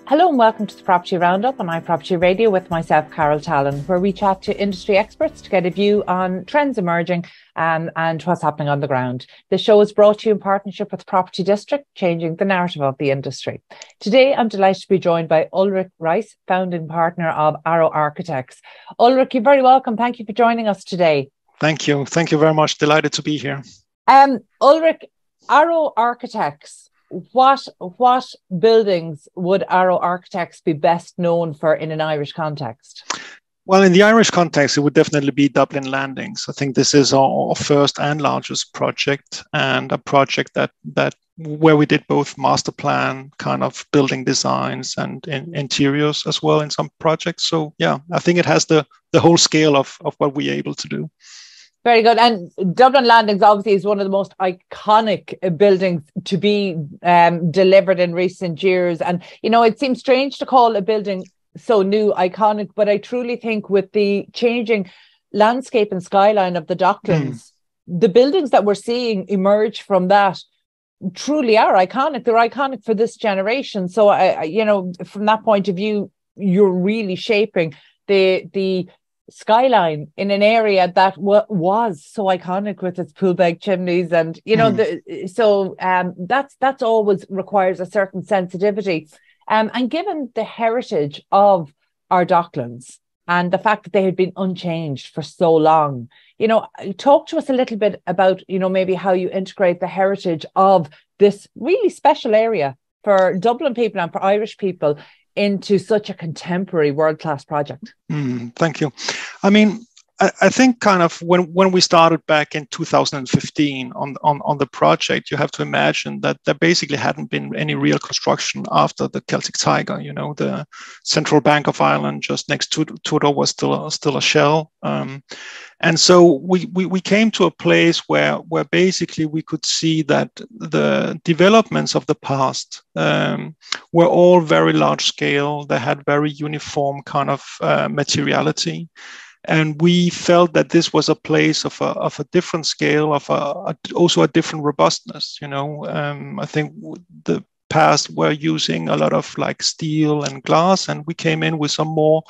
Hello and welcome to the Property Roundup on iPropertyRadio with myself, Carol Tallon, where we chat to industry experts to get a view on trends emerging and what's happening on the ground. The show is brought to you in partnership with Property District, changing the narrative of the industry. Today, I'm delighted to be joined by Ulrik Raysse, founding partner of Arrow Architects. Ulrik, you're very welcome. Thank you for joining us today. Thank you. Thank you very much. Delighted to be here. Ulrik, Arrow Architects. What buildings would Arrow Architects be best known for in an Irish context? Well, in the Irish context, it would definitely be Dublin Landings. I think this is our first and largest project, and a project that where we did both master plan kind of building designs and interiors as well in some projects. So yeah, I think it has the whole scale of what we're able to do. Very good. And Dublin Landings obviously is one of the most iconic buildings to be delivered in recent years. And, you know, it seems strange to call a building so new iconic, but I truly think with the changing landscape and skyline of the Docklands, the buildings that we're seeing emerge from that truly are iconic. They're iconic for this generation. So, you know, from that point of view, you're really shaping the skyline in an area that was so iconic with its pool bag chimneys, and you know, that's always requires a certain sensitivity. And given the heritage of our Docklands and the fact that they had been unchanged for so long, you know, talk to us a little bit about, you know, maybe how you integrate the heritage of this really special area for Dublin people and for Irish people into such a contemporary world-class project. Thank you. I mean, I think kind of when we started back in 2015 on the project, you have to imagine that there basically hadn't been any real construction after the Celtic Tiger. You know, the Central Bank of Ireland just next to it was still a shell. And so we came to a place where basically we could see that the developments of the past were all very large scale. They had very uniform kind of materiality. And we felt that this was a place of a different scale, of also a different robustness. You know, I think the past were using a lot of like steel and glass, and we came in with some more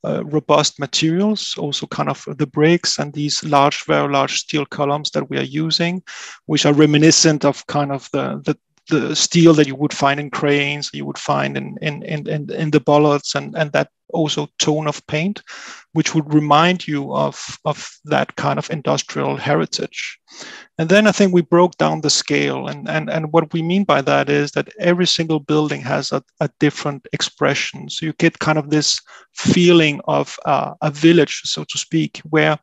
robust materials, also kind of the bricks and these very large steel columns that we are using, which are reminiscent of kind of the steel that you would find in cranes, you would find in the bollards, and that also tone of paint, which would remind you of that kind of industrial heritage. And then I think we broke down the scale, and what we mean by that is that every single building has a different expression. So you get kind of this feeling of a village, so to speak, where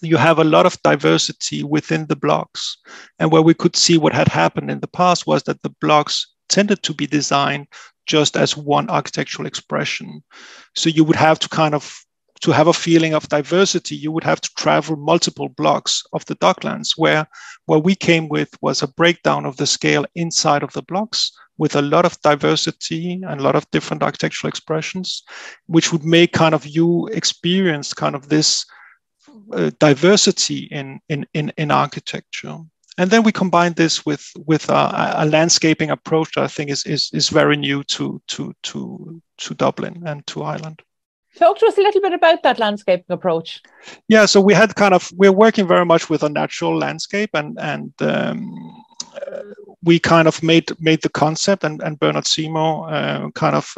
you have a lot of diversity within the blocks. And where we could see what had happened in the past was that the blocks tended to be designed just as one architectural expression. So you would have to have a feeling of diversity, you would have to travel multiple blocks of the Docklands, where we came with was a breakdown of the scale inside of the blocks with a lot of diversity and a lot of different architectural expressions, which would make kind of you experience kind of this diversity in architecture. And then we combine this with a landscaping approach that I think is very new to Dublin and to Ireland. Talk to us a little bit about that landscaping approach. Yeah, so we're working very much with a natural landscape, and we kind of made the concept, and Bernard Seymour kind of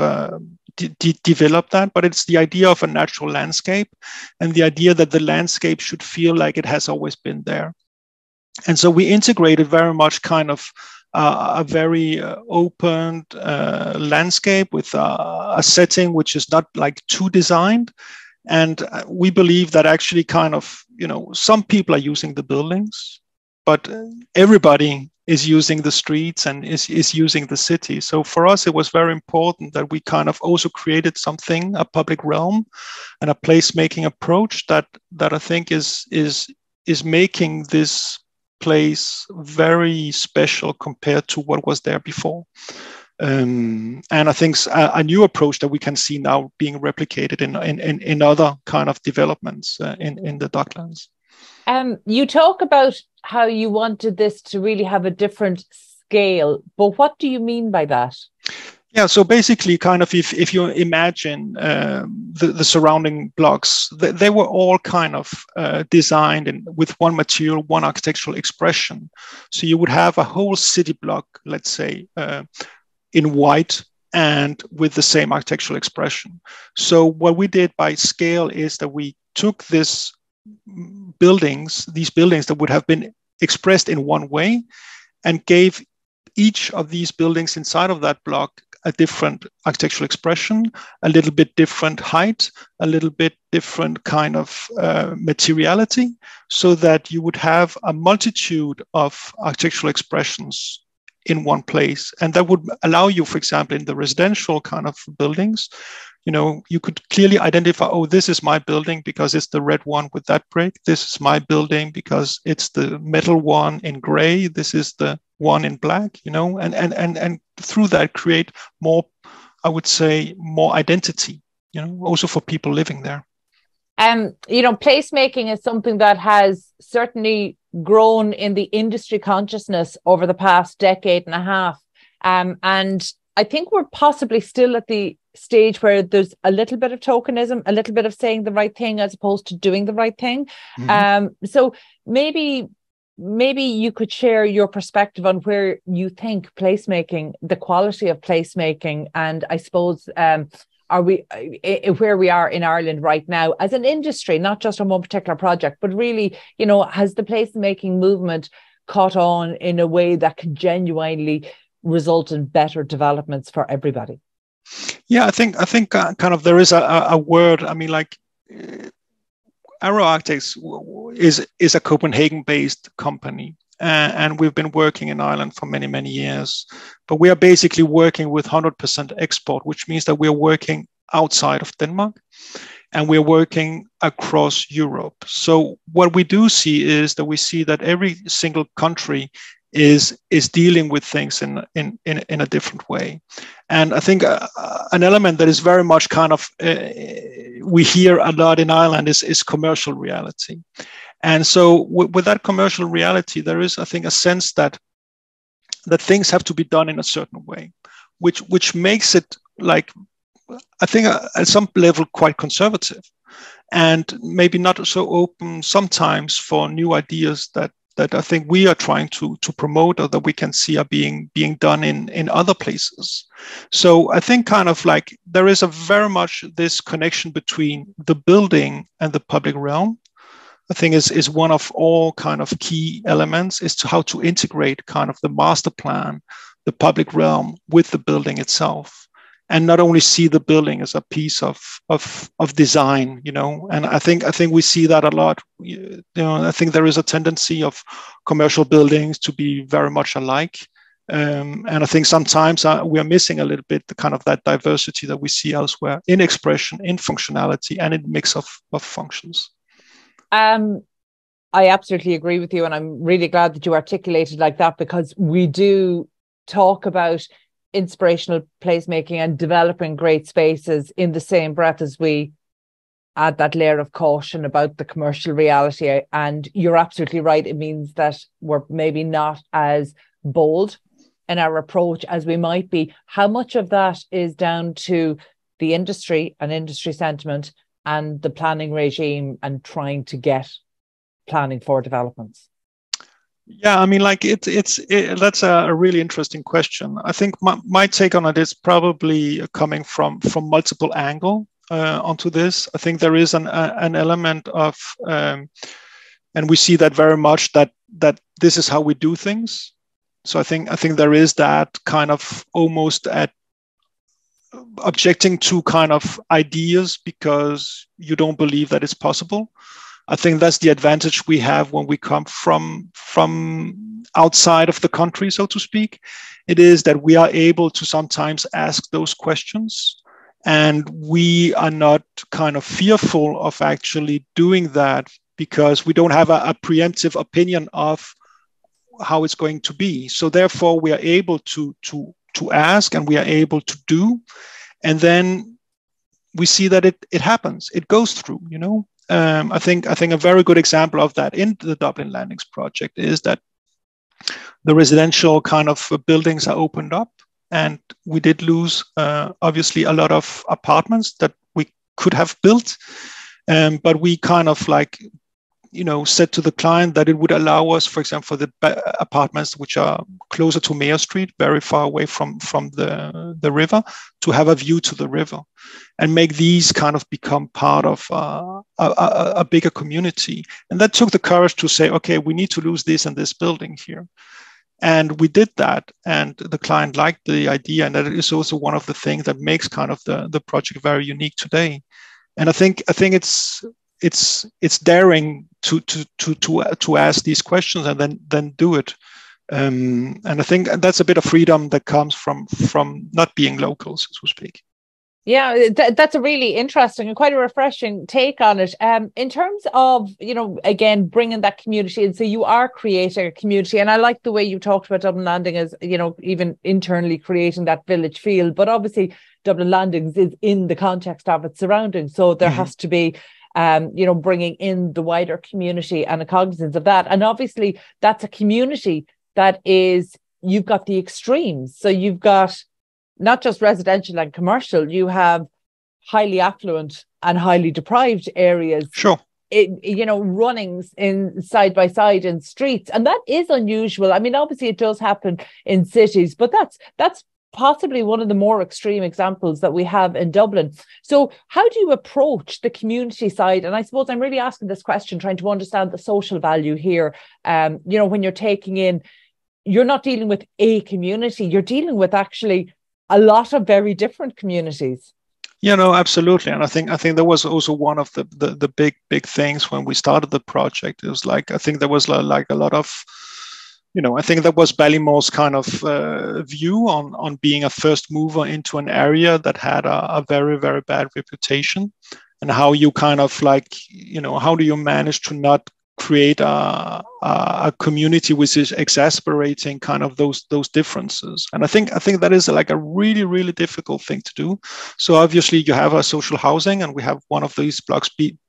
developed that, but it's the idea of a natural landscape and the idea that the landscape should feel like it has always been there. And so we integrated very much kind of a very open landscape with a setting which is not like too designed. And we believe that actually kind of, you know, some people are using the buildings, but everybody is using the streets and is using the city. So for us, it was very important that we kind of also created something, a public realm and a placemaking approach that I think is making this place very special compared to what was there before. And I think a new approach that we can see now being replicated in other kind of developments in the Docklands. You talk about how you wanted this to really have a different scale, but what do you mean by that? Yeah, so basically, kind of, if you imagine the surrounding blocks, they were all kind of designed with one material, one architectural expression. So you would have a whole city block, let's say, in white and with the same architectural expression. So what we did by scale is that we took these buildings that would have been expressed in one way, and gave each of these buildings inside of that block a different architectural expression, a little bit different height, a little bit different kind of materiality, so that you would have a multitude of architectural expressions in one place. And that would allow you, for example, in the residential kind of buildings, you could clearly identify, oh, this is my building because it's the red one with that brick. This is my building because it's the metal one in gray. This is the one in black, and through that create more, I would say, more identity, also for people living there. Placemaking is something that has certainly grown in the industry consciousness over the past decade and a half. And I think we're possibly still at the stage where there's a little bit of tokenism, a little bit of saying the right thing as opposed to doing the right thing. Mm-hmm. So maybe you could share your perspective on where you think placemaking, the quality of placemaking, and I suppose are we where we are in Ireland right now as an industry, not just on one particular project, but really, has the placemaking movement caught on in a way that can genuinely result in better developments for everybody? Yeah, I think kind of there is a word. I mean, like Arrow Architects is a Copenhagen-based company, and we've been working in Ireland for many, many years. But we are basically working with 100% export, which means that we are working outside of Denmark, and we're working across Europe. So what we do see is that we see that every single country is dealing with things in a different way. And I think an element that is very much kind of we hear a lot in Ireland is commercial reality. And so with that commercial reality, there is, I think, a sense that things have to be done in a certain way, which makes it, like, I think at some level quite conservative, and maybe not so open sometimes for new ideas that I think we are trying to promote, or that we can see are being done in other places. So I think kind of like there is a very much this connection between the building and the public realm. I think is one of all kind of key elements, is to how to integrate kind of the master plan, the public realm, with the building itself, and not only see the building as a piece of design, And I think we see that a lot. I think there is a tendency of commercial buildings to be very much alike, and I think sometimes we are missing a little bit the kind of that diversity that we see elsewhere in expression, in functionality, and in mix of functions. I absolutely agree with you, and I'm really glad that you articulated like that, because we do talk about inspirational placemaking and developing great spaces in the same breath as we add that layer of caution about the commercial reality. And you're absolutely right. It means that we're maybe not as bold in our approach as we might be. How much of that is down to the industry and industry sentiment and the planning regime and trying to get planning for developments? Yeah, I mean, like that's a really interesting question. I think my take on it is probably coming from multiple angles onto this. I think there is an element of, and we see that very much that this is how we do things. So I think there is that kind of almost at objecting to kind of ideas because you don't believe that it's possible. I think that's the advantage we have when we come from outside of the country, so to speak. It is that we are able to sometimes ask those questions, and we are not kind of fearful of actually doing that because we don't have a preemptive opinion of how it's going to be. So therefore, we are able to ask, and we are able to do, and then we see that it happens. It goes through, I think a very good example of that in the Dublin Landings project is that the residential kind of buildings are opened up, and we did lose obviously a lot of apartments that we could have built, but we kind of like, said to the client that it would allow us, for example, for the apartments which are closer to Mayor Street, very far away from the river, to have a view to the river and make these kind of become part of a bigger community. And that took the courage to say, okay, we need to lose this and this building here. And we did that, and the client liked the idea, and that is also one of the things that makes kind of the project very unique today. And I think it's daring to ask these questions and then do it. And I think that's a bit of freedom that comes from not being locals, so to speak. Yeah, that's a really interesting and quite a refreshing take on it. In terms of, again, bringing that community in, so you are creating a community, and I like the way you talked about Dublin Landing as, even internally creating that village feel, but obviously Dublin Landings is in the context of its surroundings, so there has to be bringing in the wider community and a cognizance of that. And obviously that's a community that is, you've got the extremes. So you've got not just residential and commercial, you have highly affluent and highly deprived areas. Sure. Runnings in side by side in streets. And that is unusual. I mean, obviously it does happen in cities, but that's possibly one of the more extreme examples that we have in Dublin. So how do you approach the community side? And I suppose I'm really asking this question, trying to understand the social value here. When you're taking in, you're not dealing with a community, you're dealing with actually a lot of very different communities. Absolutely. And I think that was also one of the big things when we started the project. It was like, I think there was like a lot of, I think that was Ballymore's kind of view on being a first mover into an area that had a very, very bad reputation, and how you kind of like, how do you manage to not create a community which is exasperating kind of those differences. And I think that is like a really, really difficult thing to do. So obviously you have a social housing, and we have one of these blocks being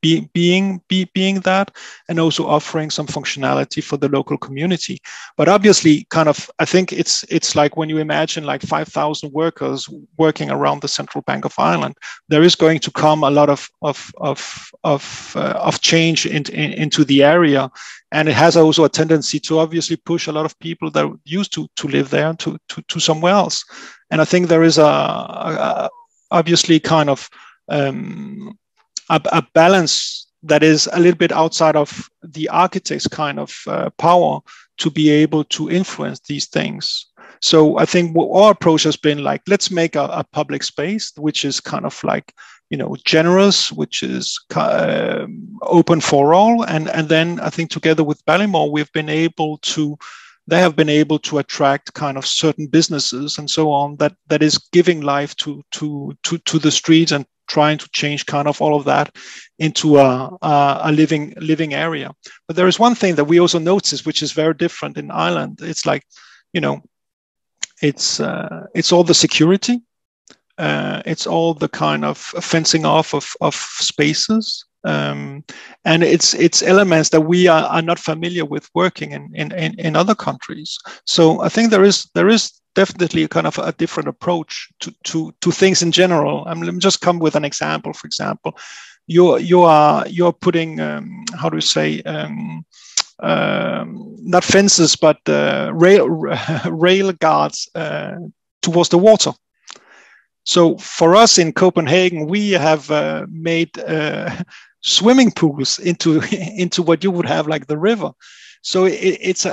that, and also offering some functionality for the local community. But obviously kind of, I think it's like when you imagine like 5,000 workers working around the Central Bank of Ireland, there is going to come a lot of change into the area. And it has also a tendency to obviously push a lot of people that used to live there to somewhere else. And I think there is a obviously kind of a balance that is a little bit outside of the architect's kind of power to be able to influence these things. So I think our approach has been like, let's make a public space which is kind of like, generous, which is open for all. And then I think together with Ballymore, they have been able to attract kind of certain businesses and so on that is giving life to the streets and trying to change kind of all of that into a living area. But there is one thing that we also notice, which is very different in Ireland. It's like, it's all the security. It's all the kind of fencing off of spaces, and it's elements that we are not familiar with working in other countries. So I think there is definitely a kind of a different approach to things in general. Let me just come with an example. For example, you're putting how do you say not fences but rail guards towards the water. So for us in Copenhagen, we have made swimming pools into what you would have like the river. So it's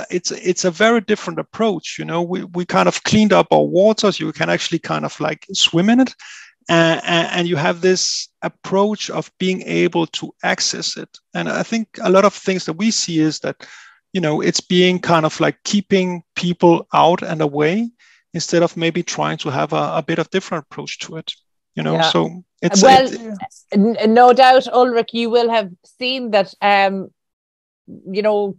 a very different approach. We kind of cleaned up our waters. You can actually kind of like swim in it, and you have this approach of being able to access it. And I think a lot of things that we see is that it's being kind of like keeping people out and away, instead of maybe trying to have a bit of different approach to it, Yeah. So it's no doubt, Ulrik, you will have seen that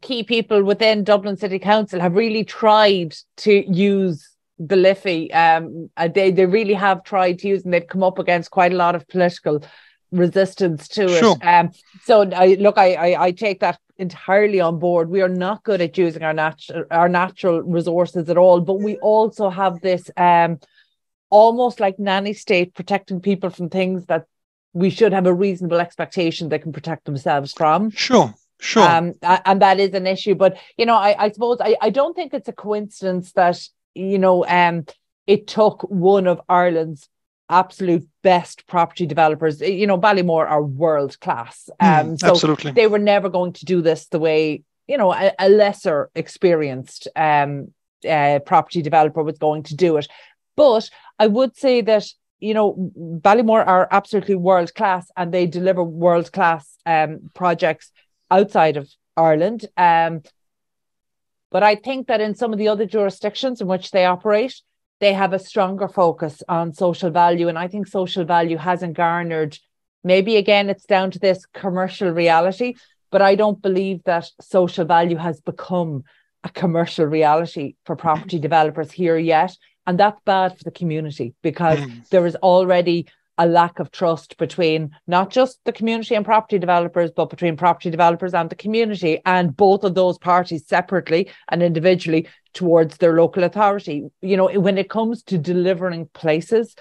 key people within Dublin City Council have really tried to use the Liffey. They really have tried to use, and they've come up against quite a lot of political resistance to Sure. it. So I take that entirely on board. We are not good at using our natural resources at all, but we also have this almost like nanny state protecting people from things that we should have a reasonable expectation they can protect themselves from. Sure. And that is an issue. But, I suppose I don't think it's a coincidence that, it took one of Ireland's absolute best property developers. Ballymore are world class. So absolutely. They were never going to do this the way, a lesser experienced property developer was going to do it. But I would say that, Ballymore are absolutely world class, and they deliver world class projects outside of Ireland. But I think that in some of the other jurisdictions in which they operate, they have a stronger focus on social value. And I think social value hasn't garnered, maybe again, it's down to this commercial reality, but I don't believe that social value has become a commercial reality for property developers here yet. And that's bad for the community, because there is already a lack of trust between not just the community and property developers, but between property developers and the community, and both of those parties separately and individually towards their local authority. When it comes to delivering places,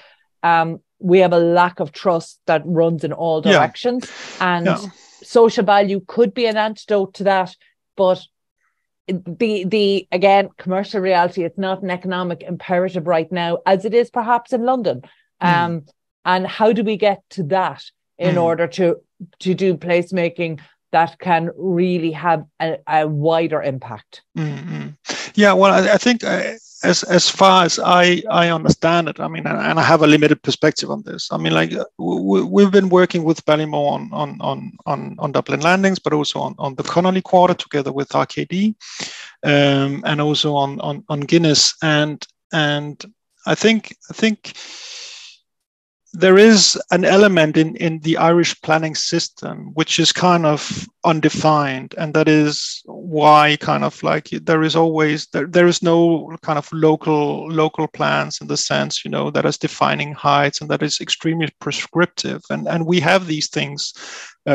we have a lack of trust that runs in all directions. And social value could be an antidote to that, but the again, commercial reality, it's not an economic imperative right now, as it is perhaps in London. And how do we get to that in order to do placemaking that can really have a wider impact? Yeah, well, I think as far as I understand it, I mean, and I have a limited perspective on this. I mean, like we've been working with Ballymore on Dublin Landings, but also on the Connolly Quarter together with RKD, and also on Guinness, and I think there is an element in the Irish planning system which is kind of undefined, and that is why kind of like there is no kind of local plans in the sense, that is defining heights, and that is extremely prescriptive. And we have these things,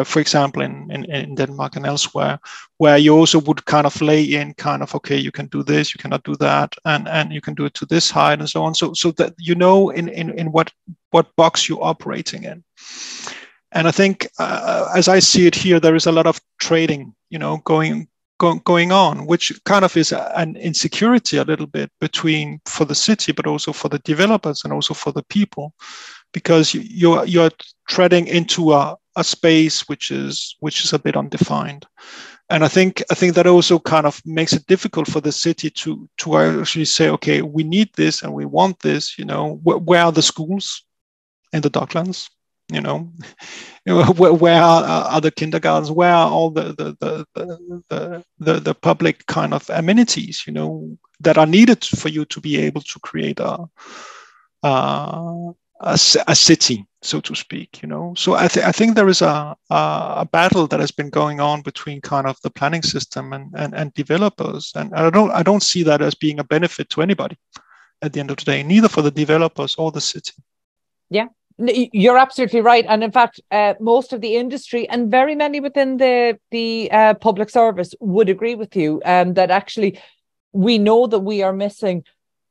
for example, in Denmark and elsewhere, where you also would kind of lay in kind of, okay, you can do this, you cannot do that, and you can do it to this height and so on. So that in what box you're operating in. And I think, as I see it here, there is a lot of trading, going on, which kind of is an insecurity a little bit for the city, but also for the developers and also for the people, because you're treading into a space which is a bit undefined. And I think that also kind of makes it difficult for the city to actually say, okay, we need this and we want this. Where are the schools in the Docklands? Where are the kindergartens? Where are all the public kind of amenities? That are needed for you to be able to create a city, so to speak. So I think there is a battle that has been going on between kind of the planning system and developers, and I don't see that as being a benefit to anybody at the end of the day, neither for the developers or the city. Yeah, you're absolutely right. And in fact, most of the industry and very many within the public service would agree with you that actually we know that we are missing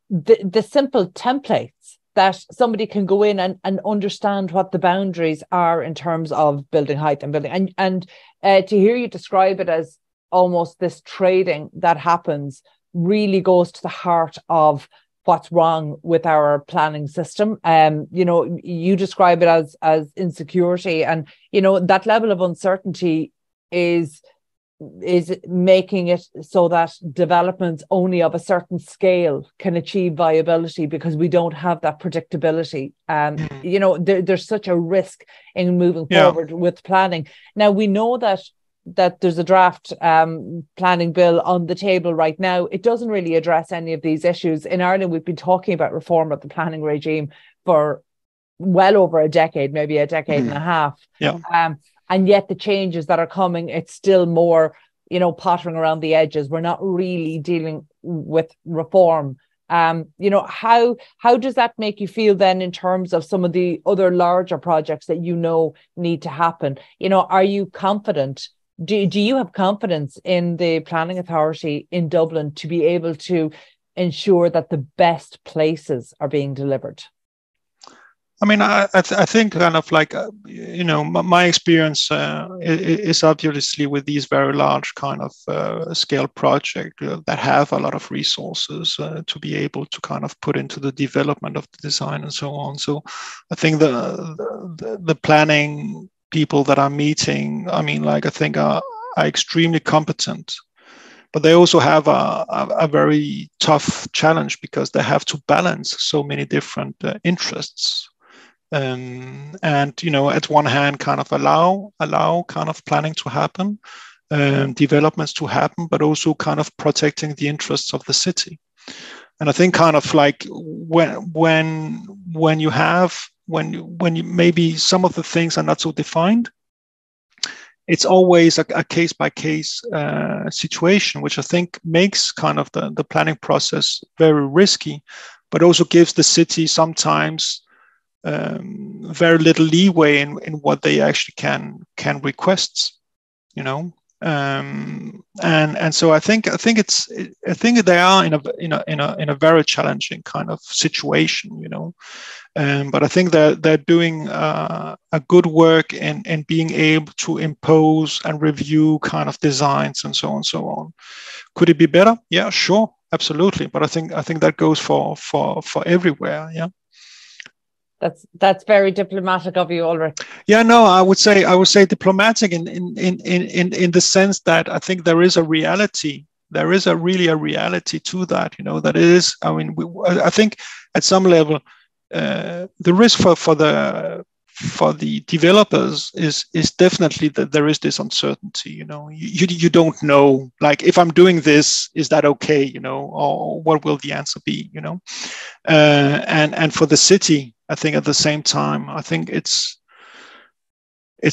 the simple templates that somebody can go in and understand what the boundaries are in terms of building height and building. And to hear you describe it as almost this trading that happens really goes to the heart of what's wrong with our planning system. You describe it as insecurity, and that level of uncertainty is making it so that developments only of a certain scale can achieve viability, because we don't have that predictability. There's such a risk in moving forward with planning. Now we know that there's a draft planning bill on the table right now. It doesn't really address any of these issues. In Ireland, we've been talking about reform of the planning regime for well over a decade, maybe a decade and a half. And yet the changes that are coming, it's still more, pottering around the edges. We're not really dealing with reform How does that make you feel then in terms of some of the other larger projects that need to happen? Are you confident? Do you have confidence in the planning authority in Dublin to be able to ensure that the best places are being delivered? I mean, I think kind of like, my experience is obviously with these very large kind of scale projects that have a lot of resources to be able to kind of put into the development of the design and so on. So I think the planning people that I'm meeting, I mean, like, I think are extremely competent. But they also have a very tough challenge because they have to balance so many different interests. And, at one hand, kind of allow kind of planning to happen, developments to happen, but also kind of protecting the interests of the city. And I think kind of like when you maybe some of the things are not so defined, it's always a case-by-case situation, which I think makes kind of the planning process very risky, but also gives the city sometimes very little leeway in what they actually can request, and so I think they are in a very challenging kind of situation, but I think they're doing a good work in being able to impose and review kind of designs and so on and so on. Could it be better? Yeah, sure, absolutely. But I think that goes for everywhere. Yeah. That's very diplomatic of you, Ulrik. Yeah, no, I would say diplomatic in the sense that I think there is a reality. There is really a reality to that, that it is. I mean, I think at some level, the risk for the developers is definitely that there is this uncertainty. You don't know, like, if I'm doing this, is that okay? Or what will the answer be? And for the city, I think at the same time, I think it's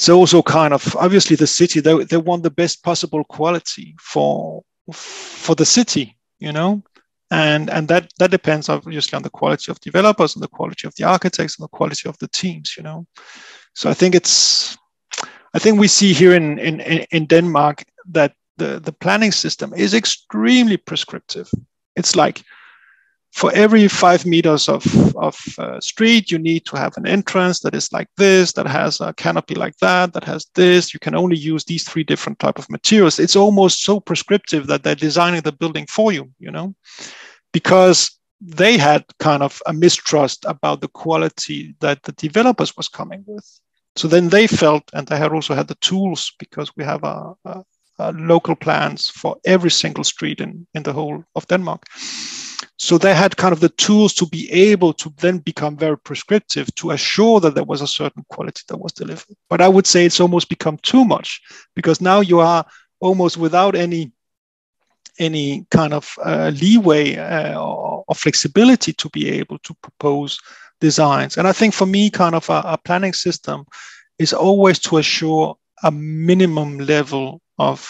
also kind of, obviously the city, they want the best possible quality for the city, and that depends obviously on the quality of developers and the quality of the architects and the quality of the teams, So I think we see here in Denmark that the planning system is extremely prescriptive. It's like, for every 5 meters of street, you need to have an entrance that is like this, that has a canopy like that has this. You can only use these 3 different type of materials. It's almost so prescriptive that they're designing the building for you, because they had kind of a mistrust about the quality that the developers was coming with. So then they felt, and they had also had the tools, because we have a local plans for every single street in the whole of Denmark. So they had kind of the tools to be able to then become very prescriptive to assure that there was a certain quality that was delivered. But I would say it's almost become too much, because now you are almost without any kind of leeway or flexibility to be able to propose designs. And I think for me, kind of a planning system is always to assure a minimum level of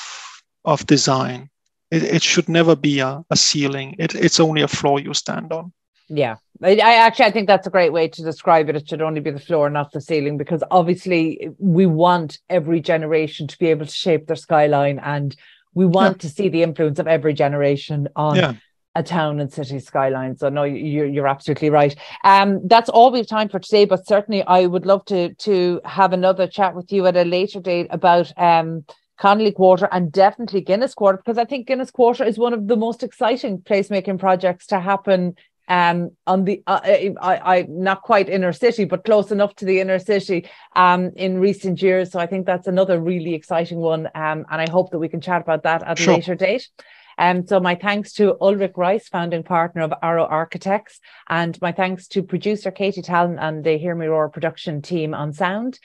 design. It should never be a ceiling. It's only a floor you stand on. Yeah, I think that's a great way to describe it. It should only be the floor, not the ceiling, because obviously we want every generation to be able to shape their skyline, and we want to see the influence of every generation on a town and city skyline. So no, you're absolutely right. That's all we have time for today, but certainly I would love to have another chat with you at a later date about Connolly Quarter and definitely Guinness Quarter, because I think Guinness Quarter is one of the most exciting placemaking projects to happen on the not quite inner city, but close enough to the inner city in recent years. So I think that's another really exciting one, and I hope that we can chat about that at a later date. So my thanks to Ulrik Raysse, founding partner of Arrow Architects, and my thanks to producer Carol Tallon and the Hear Me Roar production team on sound.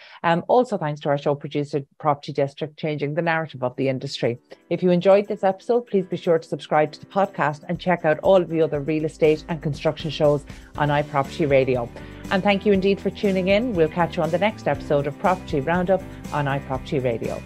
Also thanks to our show producer, Property District, changing the narrative of the industry. If you enjoyed this episode, please be sure to subscribe to the podcast and check out all of the other real estate and construction shows on iPropertyRadio. And thank you indeed for tuning in. We'll catch you on the next episode of Property Roundup on iPropertyRadio.